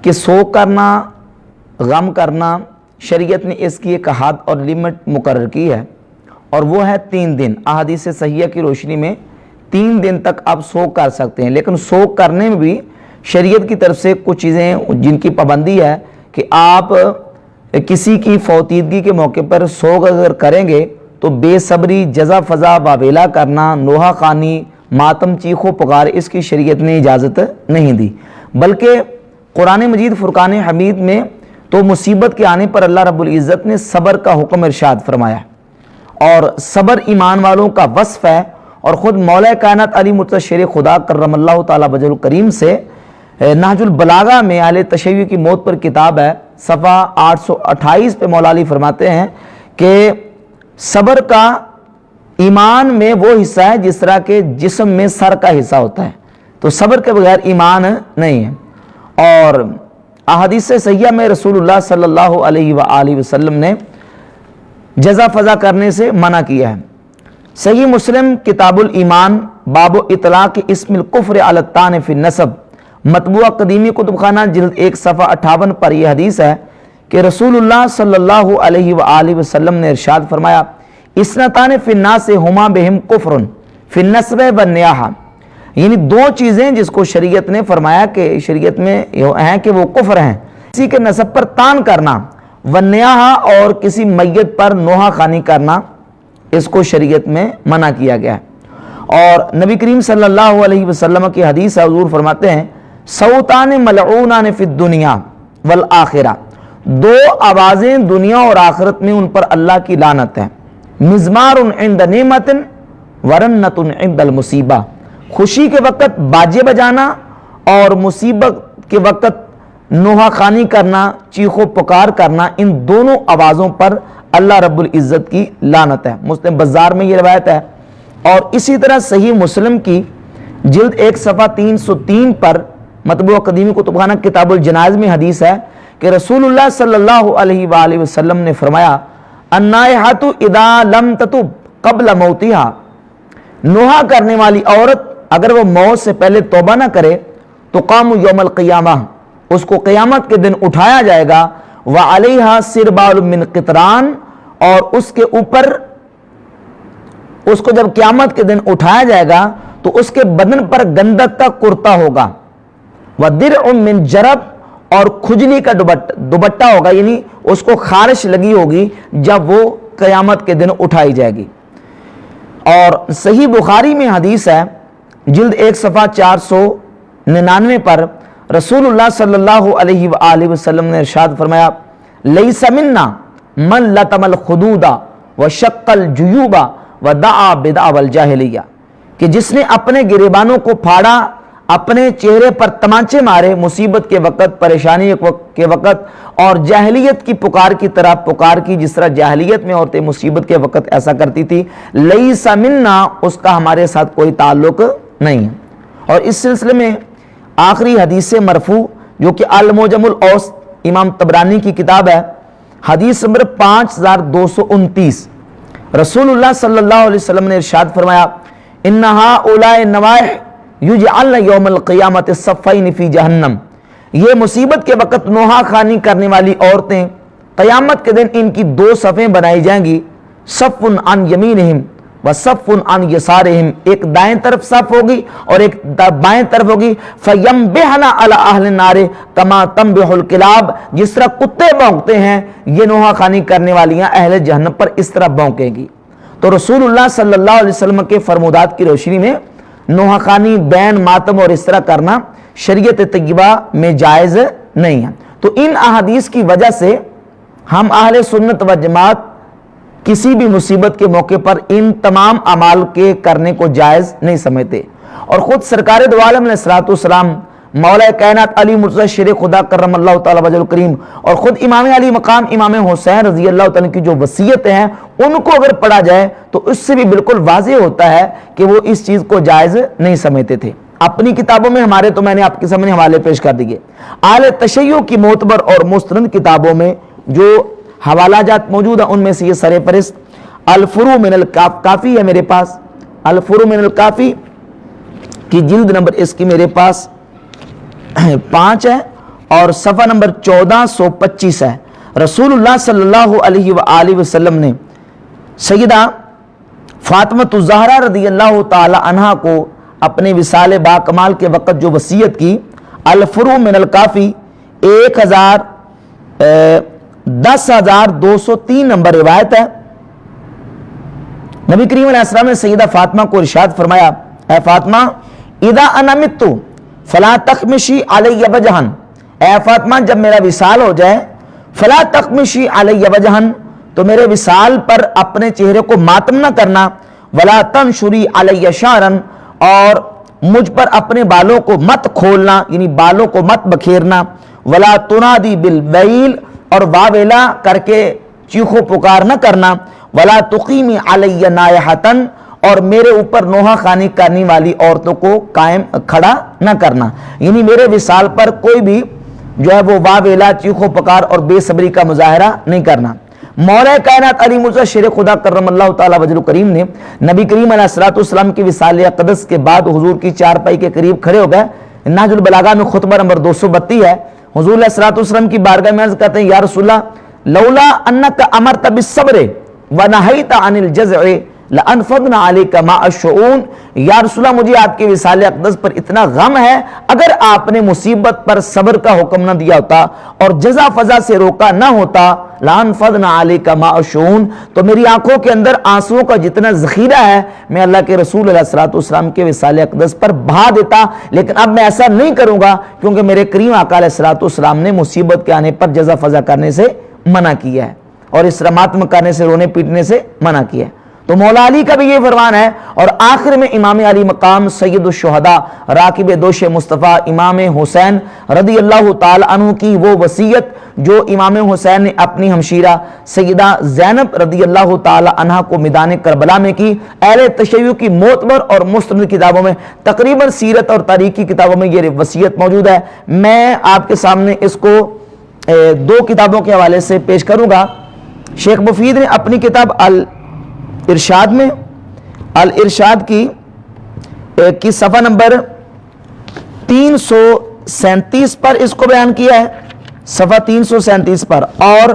کہ سو کرنا، غم کرنا، شریعت نے اس کی ایک حد اور لمٹ مقرر کی ہے، اور وہ ہے 3 دن۔ احادیث صحیحہ کی روشنی میں 3 دن تک آپ سو کر سکتے ہیں، لیکن سو کرنے میں بھی شریعت کی طرف سے کچھ چیزیں جن کی پابندی ہے کہ آپ کسی کی فوتیدگی کے موقع پر سوگ اگر کریں گے تو بے صبری، جزا فضا، واویلا کرنا، نوحہ خوانی، ماتم، چیخ و پکار، اس کی شریعت نے اجازت نہیں دی، بلکہ قرآن مجید فرقان حمید میں تو مصیبت کے آنے پر اللہ رب العزت نے صبر کا حکم ارشاد فرمایا، اور صبر ایمان والوں کا وصف ہے، اور خود مولا کائنات علی مرتضی شیر خدا کرم اللہ تعالیٰ وجہ الکریم سے نہج البلاغہ میں اہل تشیع کی موت پر کتاب ہے، صفحہ 828 پہ مولا علی فرماتے ہیں کہ صبر کا ایمان میں وہ حصہ ہے جس طرح کہ جسم میں سر کا حصہ ہوتا ہے، تو صبر کے بغیر ایمان نہیں ہے۔ اور احادیث صحیحہ میں رسول اللہ صلی اللہ علیہ وآلہ وسلم نے جزا فضا کرنے سے منع کیا ہے۔ صحیح مسلم کتاب الایمان باب اطلاق اسم الکفر علی الطعن فی النسب، مطبوعہ قدیمی کتب خانہ جلد 1 صفحہ 58 پر یہ حدیث ہے کہ رسول اللہ صلی اللہ علیہ وآلہ وسلم نے ارشاد فرمایا، اثنتان فی الناس ہما بہم کفر فی النسب والنیاحہ، یعنی 2 چیزیں جس کو شریعت نے فرمایا کہ شریعت میں ہیں کہ وہ کفر ہیں، کسی کے نسب پر طعن کرنا، والنیاحہ اور کسی میت پر نوحہ خوانی کرنا، اس کو شریعت میں منع کیا گیا ہے۔ اور نبی کریم صلی اللہ علیہ وسلم کی حدیث ہے، حضور فرماتے ہیں، صوتان ملعونان فی الدنیا والآخرہ، 2 آوازیں دنیا اور آخرت میں ان پر اللہ کی لعنت ہے، مزمار عند نعمت ورنت عند المصیبہ، خوشی کے وقت باجے بجانا اور مصیبت کے وقت نوحہ خوانی کرنا، چیخ و پکار کرنا، ان دونوں آوازوں پر اللہ رب العزت کی لعنت ہے۔ مسلم بازار میں یہ روایت ہے، اور اسی طرح صحیح مسلم کی جلد 1 صفحہ 303 پر مطبوعہ قدیمی کتب خانہ کتاب الجنائز میں حدیث ہے کہ رسول اللہ صلی اللہ علیہ وآلہ وسلم نے فرمایا، النائحۃ اذا لم تتب قبل موتہا، نوحہ کرنے والی عورت اگر وہ موت سے پہلے توبہ نہ کرے تو قام یوم القیامہ، اس کو قیامت کے دن اٹھایا جائے گا، وعلیہا سربال من قطران، اور اس کے اوپر اس کو جب قیامت کے دن اٹھایا جائے گا تو اس کے بدن پر گندک کا کرتا ہوگا، وَدِرْعٌ مِّن جَرَب، اور کھجلی کا دوپٹہ ہوگا، یعنی اس کو خارش لگی ہوگی جب وہ قیامت کے دن اٹھائی جائے گی۔ اور صحیح بخاری میں حدیث ہے، جلد 1 صفحہ 499 پر رسول اللہ صلی اللہ علیہ وآلہ وسلم نے ارشاد فرمایا، لیس منا من لطم الخدود وشق الجیوب ودعا بدعوى الجاہلیہ، کہ جس نے اپنے گریبانوں کو پھاڑا، اپنے چہرے پر تمانچے مارے مصیبت کے وقت، پریشانی کے وقت، اور جاہلیت کی پکار کی طرح پکار کی جس طرح جاہلیت میں عورتیں مصیبت کے وقت ایسا کرتی تھی، لیس منا، اس کا ہمارے ساتھ کوئی تعلق نہیں ہے۔ اور اس سلسلے میں آخری حدیث مرفوع جو کہ المعجم الاوسط امام طبرانی کی کتاب ہے، حدیث نمبر 5229، رسول اللہ صلی اللہ علیہ وسلم نے ارشاد فرمایا، ان ہؤلاء النوائح یجعلن یوم القیامت صفین فی جہنم، یہ مصیبت کے وقت نوحہ خوانی کرنے والی عورتیں قیامت کے دن ان کی 2 صفیں بنائی جائیں گی، صف عن یمینہم وصف عن یسارہم، ایک دائیں طرف صف ہوگی اور ایک بائیں طرف ہوگی، فینبہن علی اہل النار کما تنبح الکلاب، جس طرح کتے بھونکتے ہیں یہ نوحہ خوانی کرنے والیاں اہل جہنم پر اس طرح بھونکیں گی۔ تو رسول اللہ صلی اللہ علیہ وسلم کے فرمودات کی روشنی میں نوحہ خوانی، بین، ماتم اور اس طرح کرنا شریعت طیبہ میں جائز نہیں ہے۔ تو ان احادیث کی وجہ سے ہم اہل سنت و جماعت کسی بھی مصیبت کے موقع پر ان تمام اعمال کے کرنے کو جائز نہیں سمجھتے، اور خود سرکار دو عالم علیہ الصلوۃ والسلام، مولا کائنات علی مرتضی شیر خدا کرم اللہ تعالی وجہ الکریم، اور خود امام علی مقام امام حسین رضی اللہ تعالیٰ کی جو وصیتیں ہیں ان کو اگر پڑھا جائے تو اس سے بھی بالکل واضح ہوتا ہے کہ وہ اس چیز کو جائز نہیں سمجھتے تھے۔ اپنی کتابوں میں ہمارے تو میں نے آپ کے سامنے حوالے پیش کر دیے، اہل تشیع کی معتبر اور مستند کتابوں میں جو حوالہ جات موجود ہیں ان میں سے یہ سر فہرست الفروع من الکافی ہے میرے پاس، الفروع من الکافی کی جلد نمبر اس کی میرے پاس 5 ہے، اور صفحہ نمبر 1425 ہے۔ رسول اللہ صلی اللہ علیہ وآلہ وسلم نے سیدہ فاطمۃ الزہرا رضی اللہ تعالی عنہ کو اپنے وصال با کمال کے وقت جو وصیت کی، الفروع من الکافی 10,203 نمبر روایت ہے۔ نبی کریم علیہ السلام نے سیدہ فاطمہ کو ارشاد فرمایا، اے فاطمہ اذا انا مت فلا تخمشی علی وجہا، اے فاطمہ جب میرا وصال ہو جائے، فلا تخمشی علی وجہا، تو میرے وصال پر اپنے چہرے کو ماتم نہ کرنا، ولا تنشری علی شعرا، اور مجھ پر اپنے بالوں کو مت کھولنا، یعنی بالوں کو مت بکھیرنا، ولا تنادی بالویل، اور واویلا کر کے چیخو پکار نہ کرنا، ولا تقیمی علی نائحۃ، اور میرے اوپر نوحہ خوانی کرنے والی عورتوں کو قائم کھڑا نہ کرنا، یعنی میرے وصال پر کوئی بھی جو ہے وہ واویلا، چیخو پکار اور بے صبری کا مظاہرہ نہیں کرنا۔ مولا کائنات علی مرزا شیر خدا کرم اللہ تعالی وجہ کریم نے نبی کریم علیہ السلام کی وصال اقدس کے بعد حضور کی چارپائی کے قریب کھڑے ہو گئے۔ نہج البلاغہ میں خطبہ نمبر 232 ہے۔ حضور علیہ السلام کی بارگاہ میں عرض کرتے ہیں، یا رسول اللہ لولا انک امرت بالصبر ونہیت عن الجزع لانفضنا علیک ماء الشؤون، یا رسول اللہ مجھے آپ کے وصال اقدس پر اتنا غم ہے، اگر آپ نے مصیبت پر صبر کا حکم نہ دیا ہوتا اور جزا فضا سے روکا نہ ہوتا، لانفضنا علیک ماء الشؤون، تو میری آنکھوں کے اندر آنسوؤں کا جتنا ذخیرہ ہے میں اللہ کے رسول علیہ السلام کے وصال اقدس پر بہا دیتا، لیکن اب میں ایسا نہیں کروں گا کیونکہ میرے کریم آقا علیہ السلام نے مصیبت کے آنے پر جزا فضا کرنے سے منع کیا ہے اور اس رماتم کرنے سے، رونے پیٹنے سے منع کیا ہے۔ تو مولا علی کا بھی یہ فرمان ہے۔ اور آخر میں امام علی مقام سید الشہداء راکب دوش مصطفیٰ امام حسین رضی اللہ تعالی عنہ کی وہ وصیت جو امام حسین نے اپنی ہمشیرہ سیدہ زینب رضی اللہ تعالی عنہ کو میدان کربلا میں کی، اہل تشیع کی معتبر اور مستند کتابوں میں، تقریباً سیرت اور تاریخ کی کتابوں میں یہ وصیت موجود ہے۔ میں آپ کے سامنے اس کو دو کتابوں کے حوالے سے پیش کروں گا۔ شیخ مفید نے اپنی کتاب الارشاد میں، الارشاد کی صفحہ نمبر 337 پر اس کو بیان کیا ہے، صفحہ 337 پر، اور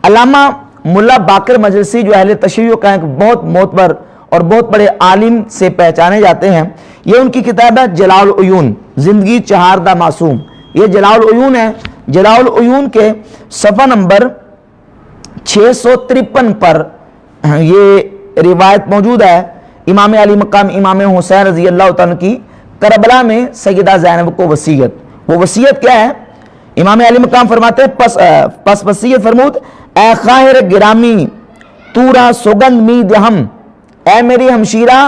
علامہ ملا باقر مجلسی جو اہل تشیع کا ایک بہت معتبر اور بہت بڑے عالم سے پہچانے جاتے ہیں، یہ ان کی کتاب ہے جلال العیون، زندگی چہاردہ معصوم، یہ جلال العیون ہے۔ جلال العیون کے صفحہ نمبر 653 پر یہ روایت موجود ہے، امام علی مقام امام حسین رضی اللہ تعالیٰ کی کربلا میں سیدہ زینب کو وصیت۔ وہ وصیت کیا ہے؟ امام علی مقام فرماتے ہیں، پس وصیت فرمود، اے خاہر گرامی تو را سوگند می دہم، اے میری ہمشیرہ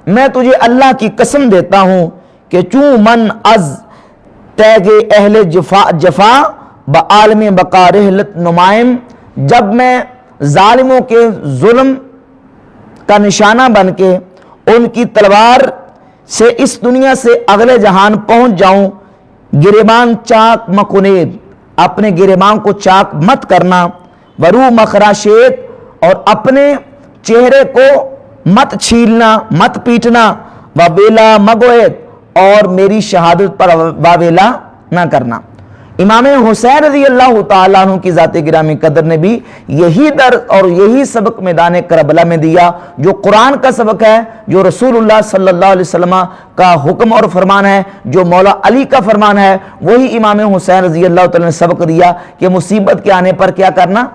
میں تجھے اللہ کی قسم دیتا ہوں کہ چوں من از تیگ اہل جفا بعالم بقا رحلت نمائم، جب میں ظالموں کے ظلم کا نشانہ بن کے ان کی تلوار سے اس دنیا سے اگلے جہان پہنچ جاؤں، گریبان چاک مکنید، اپنے گریبان کو چاک مت کرنا، ورو مخراشیت، اور اپنے چہرے کو مت چھیلنا، مت پیٹنا، وابیلا مگوید، اور میری شہادت پر واویلا نہ کرنا۔ امام حسین رضی اللہ تعالیٰ عنہ کی ذات گرامی قدر نے بھی یہی درس اور یہی سبق میدان کربلا میں دیا، جو قرآن کا سبق ہے، جو رسول اللہ صلی اللہ علیہ وسلم کا حکم اور فرمان ہے، جو مولا علی کا فرمان ہے، وہی امام حسین رضی اللہ تعالیٰ نے سبق دیا کہ مصیبت کے آنے پر کیا کرنا؟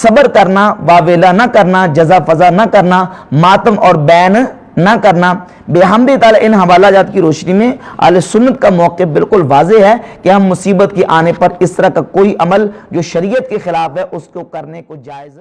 صبر کرنا، واویلا نہ کرنا، جزا فضا نہ کرنا، ماتم اور بین نہ کرنا۔ بحمد تعالی ان حوالہ جات کی روشنی میں اہل سنت کا موقف بالکل واضح ہے کہ ہم مصیبت کے آنے پر اس طرح کا کوئی عمل جو شریعت کے خلاف ہے اس کو کرنے کو جائز